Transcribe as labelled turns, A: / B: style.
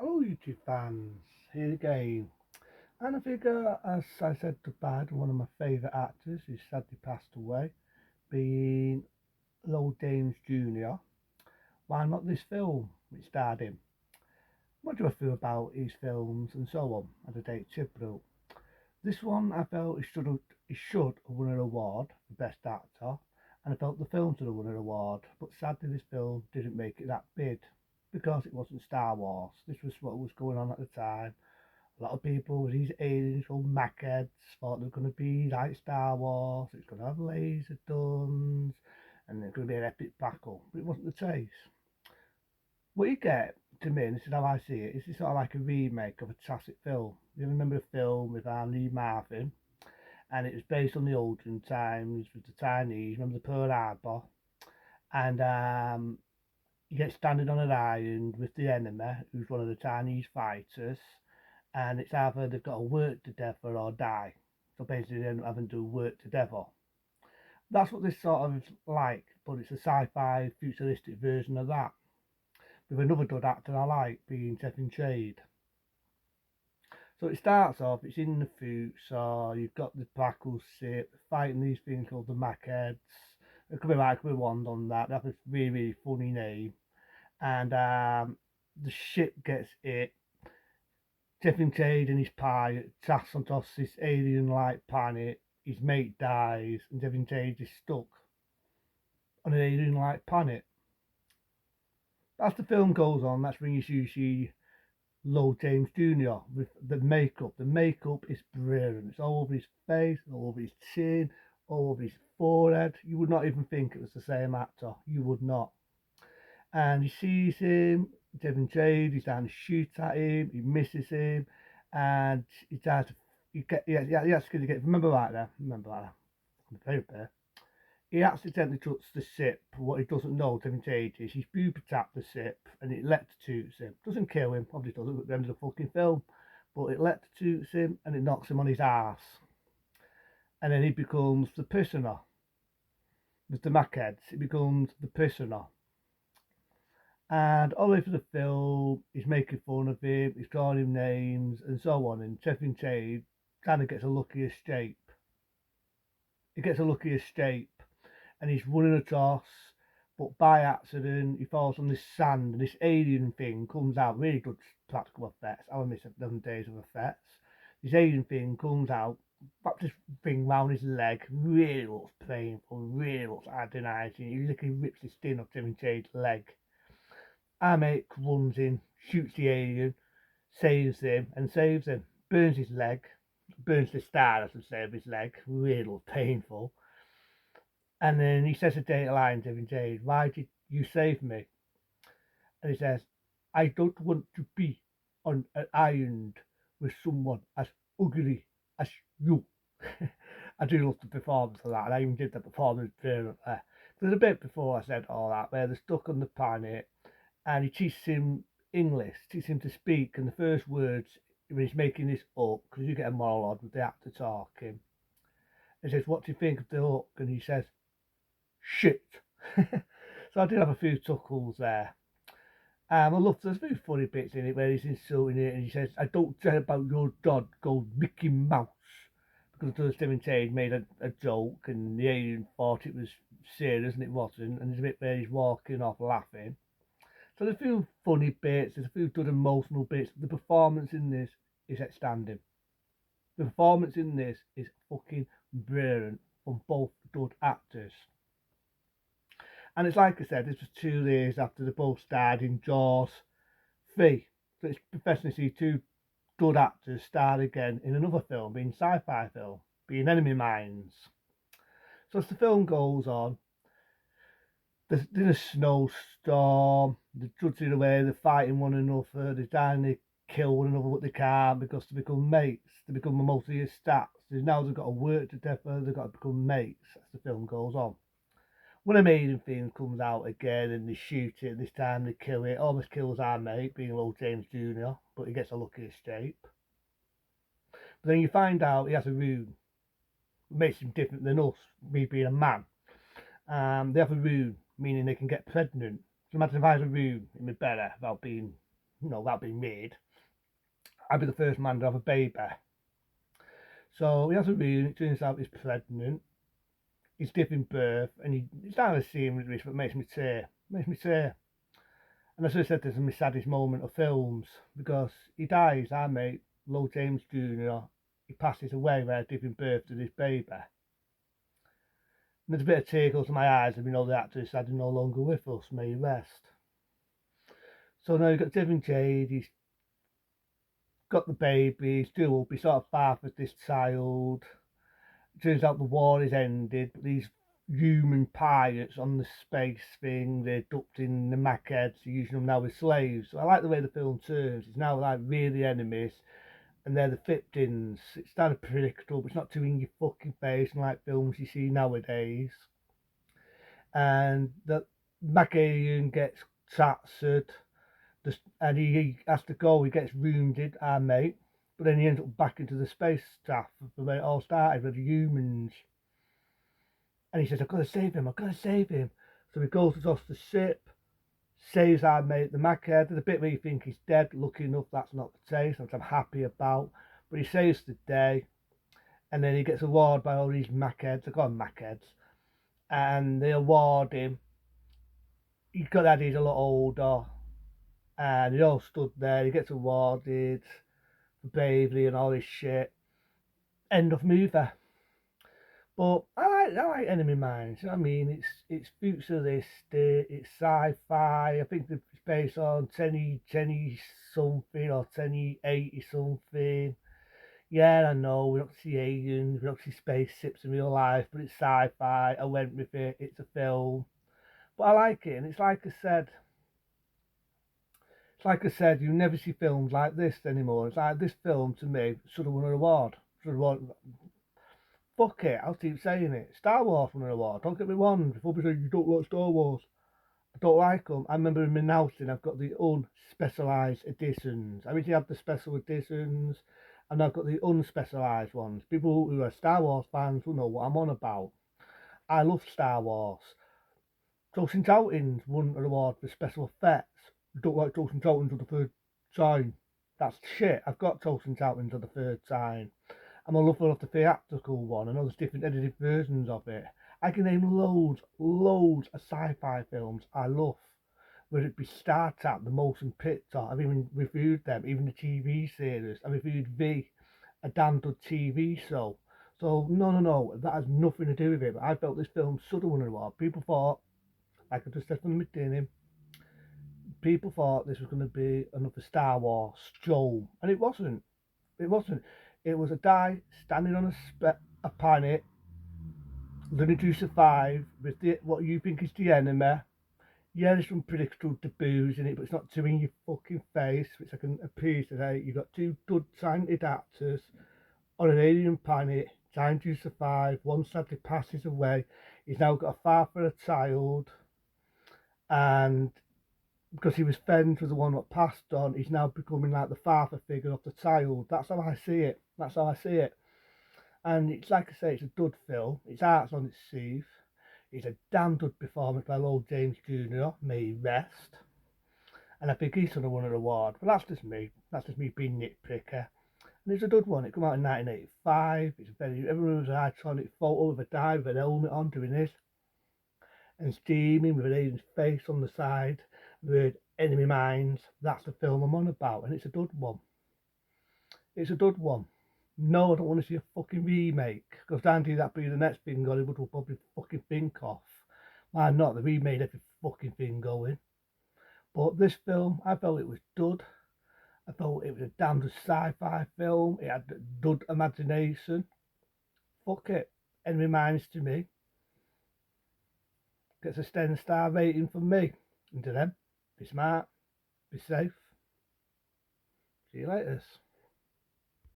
A: Hello, YouTube fans. Here again. And I figure, as I said to Bad, one of my favourite actors who sadly passed away, being Lowell James Jr., why not this film which starred him? What do I feel about his films and so on as a date tribute? This one I felt he should have won an award for Best Actor, and I felt the film should have won an award, but sadly this film didn't make it that big because it wasn't Star Wars. This was what was going on at the time. A lot of people with these aliens called Macheads thought they were going to be like Star Wars, it's going to have laser guns, and it's going to be an epic battle, but it wasn't the case. What you get, to me, and this is how I see it, is it's sort of like a remake of a classic film. You remember a film with Lee Marvin, and it was based on the olden times with the Chinese, remember the Pearl Harbor, and you get standing on an island with the enemy, who's one of the Chinese fighters, and it's either they've got to work together or die. So basically, they end up having to work together. That's what this sort of is like, but it's a sci-fi futuristic version of that. With another good actor I like being Kevin Shade. So it starts off, it's in the future, you've got the Blackle ship, fighting these things called the Macheads. It could be like, could be one on that. They have this really, really funny name. And the ship gets hit. Kevin Cade and his pilot crash onto this alien-like planet. His mate dies, and Kevin Cade is stuck on an alien-like planet. As the film goes on, that's when you see Low James Jr. with the makeup. The makeup is brilliant. It's all over his face, all over his chin, all over his forehead. You would not even think it was the same actor. You would not. And he sees him, Devin Jade, he's trying to shoot at him, he misses him, and he tries to, he actually get, remember right there, on the paper, he accidentally touches the ship. What he doesn't know, Devin Jade, is he's booby tapped the ship and it electrocutes him. Doesn't kill him, obviously doesn't at the end of the fucking film, but it electrocutes him and it knocks him on his ass. And then he becomes the prisoner. With the Macheads, he becomes the prisoner. And all the way through the film, he's making fun of him, he's calling him names, and so on. And Chevin Chade kind of gets a lucky escape. He gets a lucky escape, and he's running across, but by accident, he falls on this sand, and this alien thing comes out. Really good practical effects. I miss them days of effects. This alien thing comes out, wraps this thing round his leg, really looks painful, really looks agonising. He literally rips the skin off Chevin Chade's leg. Our mate runs in, shoots the alien, saves him, and saves him. Burns his leg, burns the star, I should say, of his leg. Real painful. And then he says a data line to him, Jade, why did you save me? And he says, I don't want to be on an island with someone as ugly as you. I do love the performance of that, and I even did the performance brilliantly. There's a bit before I said all that where they're stuck on the planet and he teaches him English, teaches him to speak, and the first words when he's making this up, because you get a monologue with the actor talking, he says, "What do you think of the hook?" And he says, "Shit." So I did have a few chuckles there. I love there's a few funny bits in it where he's insulting it and he says, "I don't care about your dog called Mickey Mouse." Because the Stephen Tate made a joke and the alien thought it was serious and it wasn't, and there's a bit where he's walking off laughing. So there's a few funny bits, there's a few good emotional bits. The performance in this is outstanding. The performance in this is fucking brilliant from both good actors. And it's like I said, this was 2 years after they both starred in Jaws 3. So it's professionally see two good actors star again in another film, being sci-fi film, being Enemy Mines. So as the film goes on, there's in a snowstorm, they're trudging away, they're fighting one another, they're trying to kill one another, but they can't because they become mates. They become mostly as stats. Now they've got to work together, they've got to become mates as the film goes on. When a maiden thing comes out again and they shoot it, this time they kill it, almost kills our mate, being Low James Jr., but he gets a lucky escape. But then you find out he has a rune. It makes him different than us, me being a man. They have a rune, meaning they can get pregnant. So imagine if I had a rune, it'd be better about being without being made, I'd be the first man to have a baby. So he has a baby, and it turns out he's pregnant. He's giving birth, and it's not a scene with this, but makes me tear. Makes me tear. And as I said, this is my saddest moment of films because he dies, our mate, Low James Jr. He passes away while giving birth to this baby. And there's a bit of tear goes to my eyes, and we know the actor is sadly no longer with us, may he rest. So now you've got Devin Jade, he's got the baby, he's due up, he sort of fathers this child. It turns out the war is ended, but these human pirates on the space thing, they're abducting the Macheads, they're using them now as slaves. So I like the way the film turns. It's now like we're the enemies and they're the victims. It's kind of predictable, but it's not too in your fucking face like films you see nowadays. And the Machiavellian gets captured, and he has to go. He gets wounded, our mate, but then he ends up back into the space staff from where it all started with the humans. And he says, I've got to save him, I've got to save him. So he goes across the ship, saves our mate, the Machead. There's a bit where you think he's dead. Lucky enough, that's not the case, which I'm happy about. But he saves the day, and then he gets awarded by all these Macheads. I call them Macheads. And they award him. He's got that he's a lot older, and he all stood there. He gets awarded for bravery and all this shit. End of movie. But I like Enemy Mines. You know what I mean? It's futuristic, it's sci-fi. I think it's based on 10 something or 1080 something. Yeah, I know we don't see aliens, we don't see spaceships in real life, but it's sci-fi. I went with it. It's a film, but I like it, and it's like I said, you never see films like this anymore. It's like this film to me should have won an award. Should have won. Fuck it, I'll keep saying it. Star Wars won an award. Don't get me wrong. Before people say you don't like Star Wars, I don't like them. I remember in my announcing I've got the unspecialised editions. I originally have the special editions, and I've got the unspecialised ones. People who are Star Wars fans will know what I'm on about. I love Star Wars. Tosin Taltins won an award for special effects. I don't like Tosin Taltins for the third time. That's shit. I've got Tosin Taltins for the third time. I'm a lover of the theatrical one. I know there's different edited versions of it. I can name loads of sci-fi films I love. Whether it be Star Trek, the motion picture, I've even reviewed them, even the TV series. I reviewed V, a damn good TV show. So no, that has nothing to do with it. But I felt this film should have won an award. People thought, like I just said from the beginning, people thought this was going to be another Star Wars show, and it wasn't. It wasn't. It was a guy standing on a planet, learning to survive with what you think is the enemy. Yeah, there's some predictable taboos in it, but it's not too in your fucking face, which I can appreciate. You've got two good talented actors on an alien planet trying to survive. One sadly passes away. He's now got a father and a child, and because he was friends with the one that passed on, he's now becoming like the father figure of the child. That's how I see it. That's how I see it. And it's like I say, it's a dud film. Its art's on its sleeve. It's a damn good performance by Lord James Jr. May he rest. And I think he should have won an award. But that's just me. That's just me being nitpicker. And it's a good one. It came out in 1985. Everyone was an iconic photo of a guy with an helmet on doing this. And steaming with an alien's face on the side. With Enemy Mines. That's the film I'm on about. And it's a good one. It's a good one. No, I don't want to see a fucking remake. Because Andy, that'd be the next thing Hollywood will probably fucking think of. Why not? They remade every fucking thing going. But this film, I felt it was dud. I thought it was a damn good sci-fi film. It had a dud imagination. Fuck it. Enemy Minds to me. Gets a 10-star rating from me. And to them, be smart, be safe. See you later.